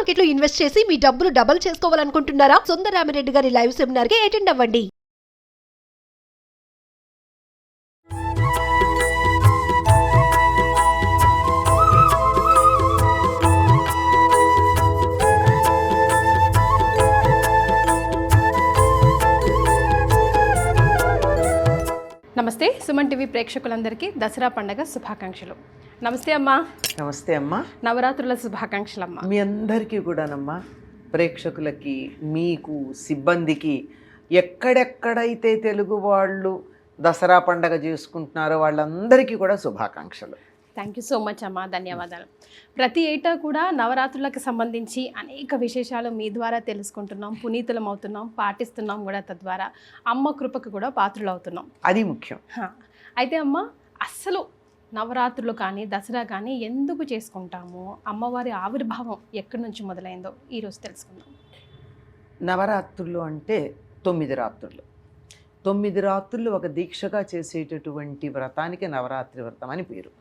Market లో invest చేసి మీ డబ్బులు డబుల్ చేసుకోవాలనుకుంటున్నారా? సుందరరామిరెడ్డి గారి లైవ్ సెమినార్ కి అటెండ్ అవ్వండి. నమస్తే సుమన్ టీవీ ప్రేక్షకులందరికీ దసరా పండగ శుభాకాంక్షలు. నమస్తే అమ్మా. నమస్తే అమ్మా. నవరాత్రుల శుభాకాంక్షలు అమ్మా. మీ అందరికీ కూడానమ్మా, ప్రేక్షకులకి, మీకు, సిబ్బందికి, ఎక్కడెక్కడైతే తెలుగు వాళ్ళు దసరా పండగ చేసుకుంటున్నారో వాళ్ళందరికీ కూడా శుభాకాంక్షలు. థ్యాంక్ యూ సో మచ్ అమ్మా, ధన్యవాదాలు. ప్రతి ఏటా కూడా నవరాత్రులకు సంబంధించి అనేక విశేషాలు మీ ద్వారా తెలుసుకుంటున్నాం, పునీతులం అవుతున్నాం, పాటిస్తున్నాం కూడా. తద్వారా అమ్మ కృపకు కూడా పాత్రలు అవుతున్నాం. అది ముఖ్యం. అయితే అమ్మ, అస్సలు నవరాత్రులు కానీ దసరా కానీ ఎందుకు చేసుకుంటాము, అమ్మవారి ఆవిర్భావం ఎక్కడి నుంచి మొదలైందో ఈరోజు తెలుసుకుందాం. నవరాత్రులు అంటే 9 రాత్రులు. 9 రాత్రులు ఒక దీక్షగా చేసేటటువంటి వ్రతానికి నవరాత్రి వ్రతం అని పేరు.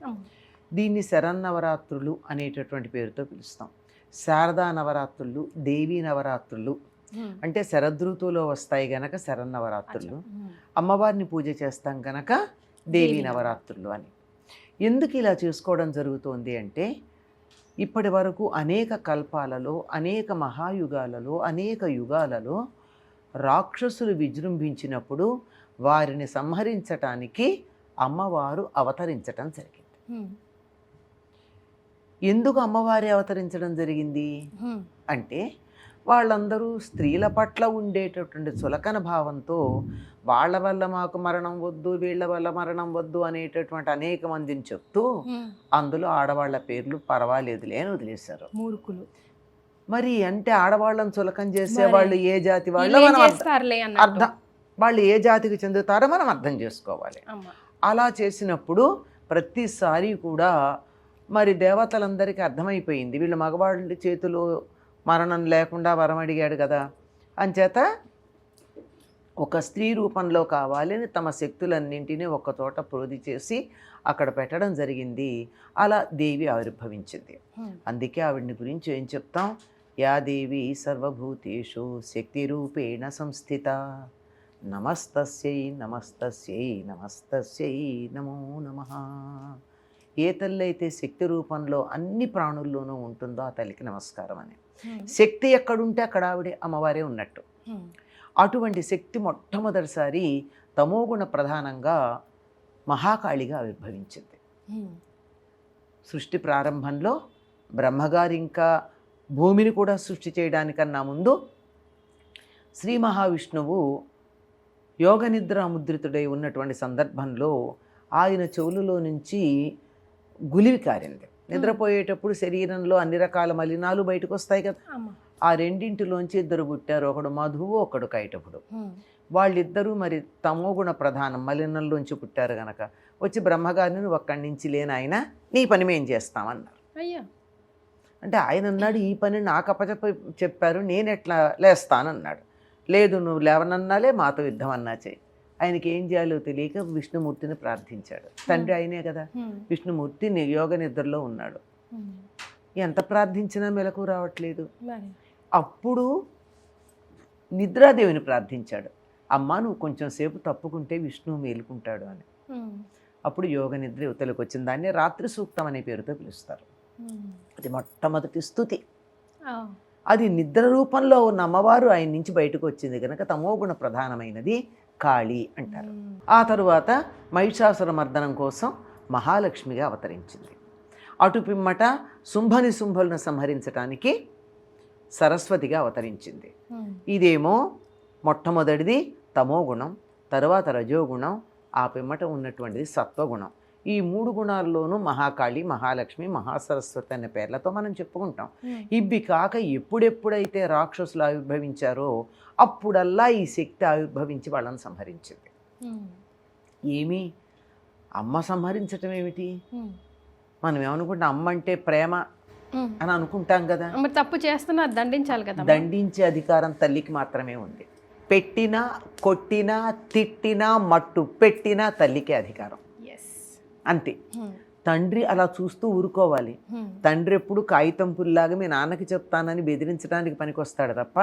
దీన్ని శరన్నవరాత్రులు అనేటటువంటి పేరుతో పిలుస్తాం. శారదా నవరాత్రులు, దేవీ నవరాత్రులు అంటే శరదృతువులో వస్తాయి గనక శరన్నవరాత్రులు. అమ్మవారిని పూజ చేస్తాం గనక దేవీ నవరాత్రులు అని. ఎందుకు ఇలా చేసుకోవడం జరుగుతోంది అంటే, ఇప్పటి వరకు అనేక కల్పాలలో, అనేక మహాయుగాలలో, అనేక యుగాలలో రాక్షసులు విజృంభించినప్పుడు వారిని సంహరించటానికి అమ్మవారు అవతరించటం జరిగింది. ఎందుకు అమ్మవారి అవతరించడం జరిగింది అంటే, వాళ్ళందరూ స్త్రీల పట్ల ఉండేటటువంటి చులకన భావంతో వాళ్ళ వల్ల మాకు మరణం వద్దు, వీళ్ళ వల్ల మరణం వద్దు అనేటటువంటి అనేక మందిని చెప్తూ అందులో ఆడవాళ్ల పేర్లు పర్వాలేదులే అని వదిలేశారు. మూర్ఖులు. మరి అంటే ఆడవాళ్ళని చులకం చేసే వాళ్ళు ఏ జాతి వాళ్ళు, వాళ్ళు ఏ జాతికి చెందుతారో మనం అర్థం చేసుకోవాలి. అలా చేసినప్పుడు ప్రతిసారి కూడా మరి దేవతలందరికీ అర్థమైపోయింది, వీళ్ళు మగవాళ్ళ చేతిలో మరణం లేకుండా వరం అడిగాడు కదా, అంచేత ఒక స్త్రీ రూపంలో కావాలని తమ శక్తులన్నింటినీ ఒక్కచోట ప్రోధి చేసి అక్కడ పెట్టడం జరిగింది. అలా దేవి ఆవిర్భవించింది. అందుకే ఆవిడ్ని గురించి ఏం చెప్తాం, యా దేవి సర్వభూతేషు శక్తి రూపేణ సంస్థిత, నమస్తస్యై నమస్తస్యై నమస్తస్యై నమో నమః. ఏ తల్లి అయితే శక్తి రూపంలో అన్ని ప్రాణుల్లోనూ ఉంటుందో ఆ తల్లికి నమస్కారం అని. శక్తి ఎక్కడుంటే అక్కడ ఆవిడే అమ్మవారే ఉన్నట్టు. అటువంటి శక్తి మొట్టమొదటిసారి తమోగుణ ప్రధానంగా మహాకాళిగా ఆవిర్భవించింది. సృష్టి ప్రారంభంలో బ్రహ్మగారు ఇంకా భూమిని కూడా సృష్టి చేయడానికన్నా ముందు శ్రీ మహావిష్ణువు యోగ నిద్ర ముద్రితుడై ఉన్నటువంటి సందర్భంలో ఆయన చెవులలో నుంచి గులివి కారింది. నిద్రపోయేటప్పుడు శరీరంలో అన్ని రకాల మలినాలు బయటకు వస్తాయి కదా, ఆ రెండింటిలోంచి 2 పుట్టారు, ఒకడు మధువు, ఒకడు కైటపుడు. వాళ్ళిద్దరూ మరి తమోగుణ ప్రధానం మలినంలోంచి పుట్టారు గనక వచ్చి బ్రహ్మగారిని నువ్వు అక్కడి నుంచి లేని ఆయన, నీ పని మేం చేస్తామన్నారు. అంటే ఆయన అన్నాడు, ఈ పని నాకు అప్పచెప్ప చెప్పారు, నేను ఎట్లా లేస్తానన్నాడు. లేదు, నువ్వు లేవనన్నాలే, మాతో యుద్ధం అన్నా చేయి. ఆయనకి ఏం చేయాలో తెలియక విష్ణుమూర్తిని ప్రార్థించాడు. తండ్రి ఆయనే కదా, విష్ణుమూర్తి యోగ నిద్రలో ఉన్నాడు. ఎంత ప్రార్థించినా మెలకు రావట్లేదు. అప్పుడు నిద్రాదేవిని ప్రార్థించాడు, అమ్మా నువ్వు కొంచెం సేపు తప్పుకుంటే విష్ణువు మేలుకుంటాడు అని. అప్పుడు యోగ నిద్ర యువతలకు వచ్చింది. దాన్ని రాత్రి సూక్తం అనే పేరుతో పిలుస్తారు. అది మొట్టమొదటి స్తుతి. అది నిద్ర రూపంలో ఉన్న అమ్మవారు ఆయన నుంచి బయటకు వచ్చింది కనుక తమోగుణ ప్రధానమైనది కాళీ అంటారు. ఆ తరువాత మహిషాసుర మర్దనం కోసం మహాలక్ష్మిగా అవతరించింది. అటు పిమ్మట శుంభులను సంహరించటానికి సరస్వతిగా అవతరించింది. ఇదేమో మొట్టమొదటిది తమోగుణం, తరువాత రజోగుణం, ఆ పిమ్మట ఉన్నటువంటిది సత్వగుణం. ఈ 3 గుణాల్లోనూ మహాకాళి, మహాలక్ష్మి, మహాసరస్వతి అనే పేర్లతో మనం చెప్పుకుంటాం. ఇవి కాక ఎప్పుడెప్పుడైతే రాక్షసులు ఆవిర్భవించారో అప్పుడల్లా ఈ శక్తి ఆవిర్భవించి వాళ్ళని సంహరించింది. ఏమి అమ్మ సంహరించటం ఏమిటి? మనం ఏమనుకుంటాం, అమ్మ అంటే ప్రేమ అని అనుకుంటాం కదా. తప్పు చేస్తున్నా దండించాలి కదా. దండించే అధికారం తల్లికి మాత్రమే ఉంది. పెట్టినా, కొట్టినా, తిట్టినా, మట్టు పెట్టినా తల్లికే అధికారం. అంతే. తండ్రి అలా చూస్తూ ఊరుకోవాలి. తండ్రి ఎప్పుడు కాగితం పుల్లాగా మీ నాన్నకి చెప్తానని బెదిరించడానికి పనికొస్తాడు తప్ప,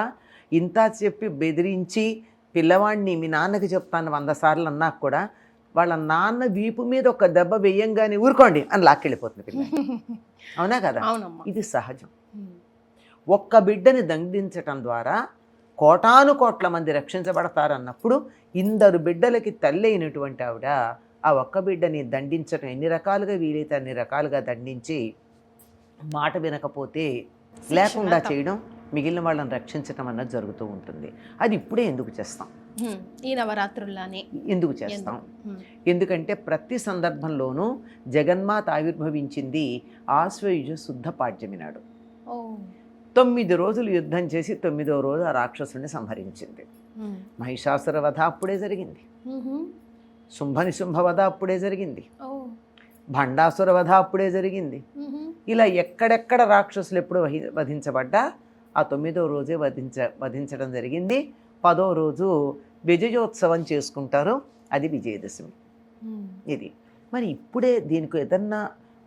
ఇంత చెప్పి బెదిరించి పిల్లవాడిని మీ నాన్నకి చెప్తాను 100 సార్లు అన్నాక కూడా వాళ్ళ నాన్న వీపు మీద ఒక దెబ్బ వేయంగానే ఊరుకోండి అని లాక్కెళ్ళిపోతుంది పిల్ల. అవునా కదా? ఇది సహజం. ఒక్క బిడ్డని దండించటం ద్వారా కోటాను కోట్ల మంది రక్షించబడతారన్నప్పుడు 2 బిడ్డలకి తల్లి అయినటువంటి ఆవిడ ఆ ఒక్క బిడ్డని దండించటం ఎన్ని రకాలుగా వీలైతే అన్ని రకాలుగా దండించి మాట వినకపోతే లేకుండా చేయడం, మిగిలిన వాళ్ళని రక్షించటం అన్నది జరుగుతూ ఉంటుంది. అది ఇప్పుడే ఎందుకు చేస్తాం? ఈ నవరాత్రుల్లానే ఎందుకు చేస్తాం? ఎందుకంటే ప్రతి సందర్భంలోనూ జగన్మాత ఆవిర్భవించింది ఆశ్వయుజ శుద్ధ పాడ్యమి నాడు. 9 రోజులు యుద్ధం చేసి 9వ రోజు ఆ రాక్షసుని సంహరించింది. మహిషాసుర వధ అప్పుడే జరిగింది, శుంభనిశుంభ వధ అప్పుడే జరిగింది, భండాసుర వధ అప్పుడే జరిగింది. ఇలా ఎక్కడెక్కడ రాక్షసులు ఎప్పుడు వధించబడ్డా ఆ 9వ రోజే వధించడం జరిగింది. 10వ రోజు విజయోత్సవం చేసుకుంటారు, అది విజయదశమి. ఇది మరి ఇప్పుడే దీనికి ఏదన్నా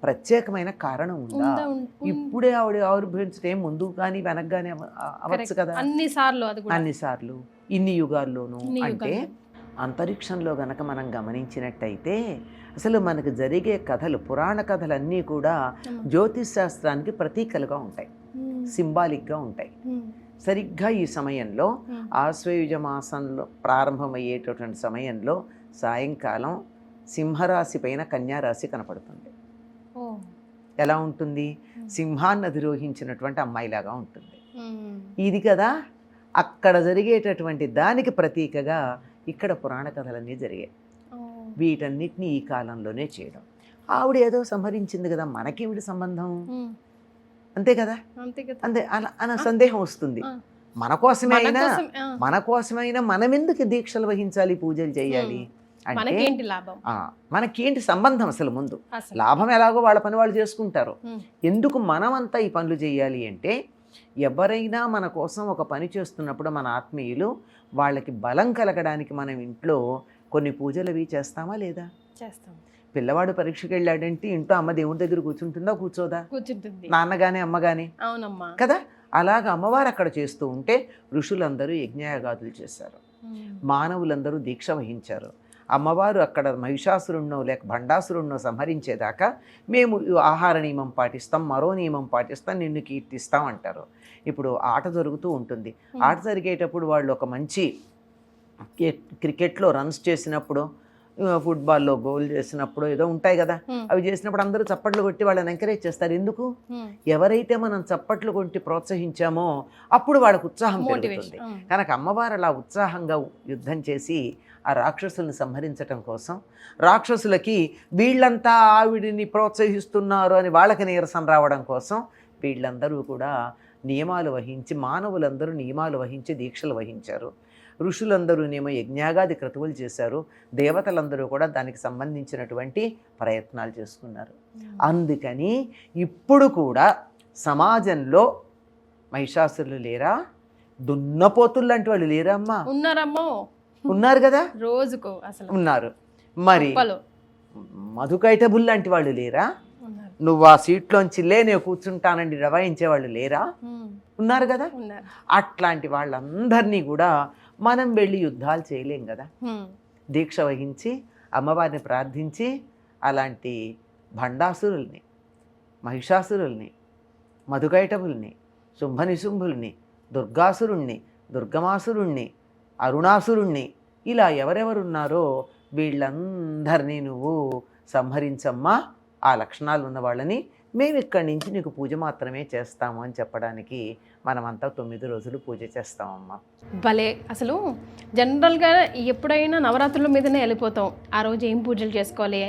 ప్రత్యేకమైన కారణం ఉందా? ఇప్పుడే ఆవిడ ఆవిర్భవించడం ముందు కానీ వెనక కానీ అవ్వచ్చు కదా, అన్నిసార్లు ఇన్ని యుగాల్లోనూ. అంటే అంతరిక్షంలో గనక మనం గమనించినట్టయితే అసలు మనకు జరిగే కథలు, పురాణ కథలన్నీ కూడా జ్యోతిష్ శాస్త్రానికి ప్రతీకలుగా ఉంటాయి, సింబాలిక్గా ఉంటాయి. సరిగ్గా ఈ సమయంలో ఆశ్వయుజ మాసంలో ప్రారంభమయ్యేటటువంటి సమయంలో సాయంకాలం సింహరాశి పైన కన్యారాశి కనపడుతుంది. ఎలా ఉంటుంది? సింహాన్ని అధిరోహించినటువంటి అమ్మాయిలాగా ఉంటుంది. ఇది కదా అక్కడ జరిగేటటువంటి దానికి ప్రతీకగా ఇక్కడ పురాణ కథలన్నీ జరిగాయి. వీటన్నిటిని ఈ కాలంలోనే చేయడం. ఆవిడ ఏదో సంహరించింది కదా, మనకేమిటి సంబంధం? అంతే కదా, అంతే. అలా సందేహం వస్తుంది. మన కోసమైనా మనం ఎందుకు దీక్షలు వహించాలి, పూజలు చేయాలి అంటే మనకేంటి సంబంధం? అసలు ముందు లాభం ఎలాగో వాళ్ళ పని వాళ్ళు చేసుకుంటారు, ఎందుకు మనమంతా ఈ పనులు చేయాలి అంటే, ఎవరైనా మన కోసం ఒక పని చేస్తున్నప్పుడు మన ఆత్మీయులు వాళ్ళకి బలం కలగడానికి మనం ఇంట్లో కొన్ని పూజలు అవి చేస్తామా లేదా? చేస్తాం. పిల్లవాడు పరీక్షకి వెళ్ళాడంటే ఇంట్లో అమ్మ దేవుడి దగ్గర కూర్చుంటుందా, కూర్చోదా? కూర్చుంటుంది. నాన్నగానే అమ్మగానే కదా. అలాగ అమ్మవారు అక్కడ చేస్తూ ఉంటే ఋషులందరూ యజ్ఞయాగాదులు చేశారు, మానవులందరూ దీక్ష వహించారు. అమ్మవారు అక్కడ మహిషాసురుణ్ణో లేక భండాసురుణ్ణో సంహరించేదాకా మేము ఆహార నియమం పాటిస్తాం, మరో నియమం పాటిస్తాం, నిన్ను కీర్తిస్తాం అంటారు. ఇప్పుడు ఆట జరుగుతూ ఉంటుంది. ఆట జరిగేటప్పుడు వాళ్ళు ఒక మంచి క్రికెట్లో రన్స్ చేసినప్పుడు, ఫుట్బాల్లో గోల్ చేసినప్పుడు ఏదో ఉంటాయి కదా, అవి చేసినప్పుడు అందరూ చప్పట్లు కొట్టి వాళ్ళని ఎంకరేజ్ చేస్తారు. ఎందుకు? ఎవరైతే మనం చప్పట్లు కొట్టి ప్రోత్సహించామో అప్పుడు వాళ్ళకు ఉత్సాహం పెరుగుతుంది. కనుక అమ్మవారు అలా ఉత్సాహంగా యుద్ధం చేసి ఆ రాక్షసుల్ని సంహరించటం కోసం, రాక్షసులకి వీళ్ళంతా ఆవిడిని ప్రోత్సహిస్తున్నారు అని వాళ్ళకి నీరసం రావడం కోసం వీళ్ళందరూ కూడా నియమాలు వహించి, మానవులందరూ నియమాలు వహించి దీక్షలు వహించారు. ఋషులందరూనేమో యజ్ఞాగాది క్రతువులు చేశారు, దేవతలందరూ కూడా దానికి సంబంధించినటువంటి ప్రయత్నాలు చేసుకున్నారు. అందుకని ఇప్పుడు కూడా సమాజంలో మహిషాసురులు లేరా? దున్నపోతులు లాంటి వాళ్ళు లేరా అమ్మా? ఉన్నారమ్మో, ఉన్నారు కదా, రోజుకు అసలు ఉన్నారు. మరి మధుకైటబుల్ లాంటి వాళ్ళు లేరా? నువ్వు ఆ సీట్లోంచి నేను కూర్చుంటానండి రవాయించే వాళ్ళు లేరా? ఉన్నారు కదా. అట్లాంటి వాళ్ళందరినీ కూడా మనం వెళ్ళి యుద్ధాలు చేయలేం కదా. దీక్ష వహించి అమ్మవారిని ప్రార్థించి అలాంటి భండాసురుల్ని, మహిషాసురుల్ని, మధుకైటబుల్ని, శుంభనిశుంభుల్ని, దుర్గాసురుణ్ణి, దుర్గమాసురుణ్ణి, అరుణాసురుణ్ణి, ఇలా ఎవరెవరున్నారో వీళ్ళందరినీ నువ్వు సంహరించమ్మా. ఆ లక్షణాలు ఉన్న వాళ్ళని మేము ఇక్కడి నుంచి నీకు పూజ మాత్రమే చేస్తాము అని చెప్పడానికి మనమంతా 9 రోజులు పూజ చేస్తామమ్మా. భలే. అసలు జనరల్గా ఎప్పుడైనా నవరాత్రుల మీదనే వెళ్ళిపోతాం, ఆ రోజు ఏం పూజలు చేసుకోవాలి,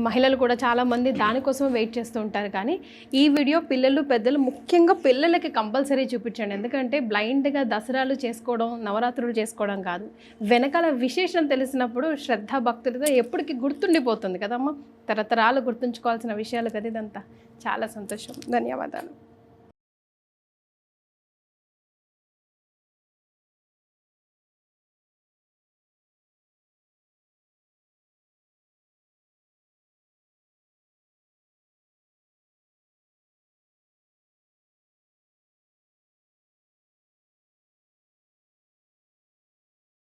మహిళలు కూడా చాలామంది దానికోసం వెయిట్ చేస్తూ ఉంటారు. కానీ ఈ వీడియో పిల్లలు పెద్దలు, ముఖ్యంగా పిల్లలకి కంపల్సరీ చూపించండి. ఎందుకంటే బ్లైండ్గా దసరాలు చేసుకోవడం, నవరాత్రులు చేసుకోవడం కాదు, వెనకాల విశేషం తెలిసినప్పుడు శ్రద్ధ భక్తులతో ఎప్పటికీ గుర్తుండిపోతుంది కదమ్మా. తరతరాలు గుర్తుంచుకోవాల్సిన విషయాలు కదా ఇదంతా. చాలా సంతోషం. ధన్యవాదాలు.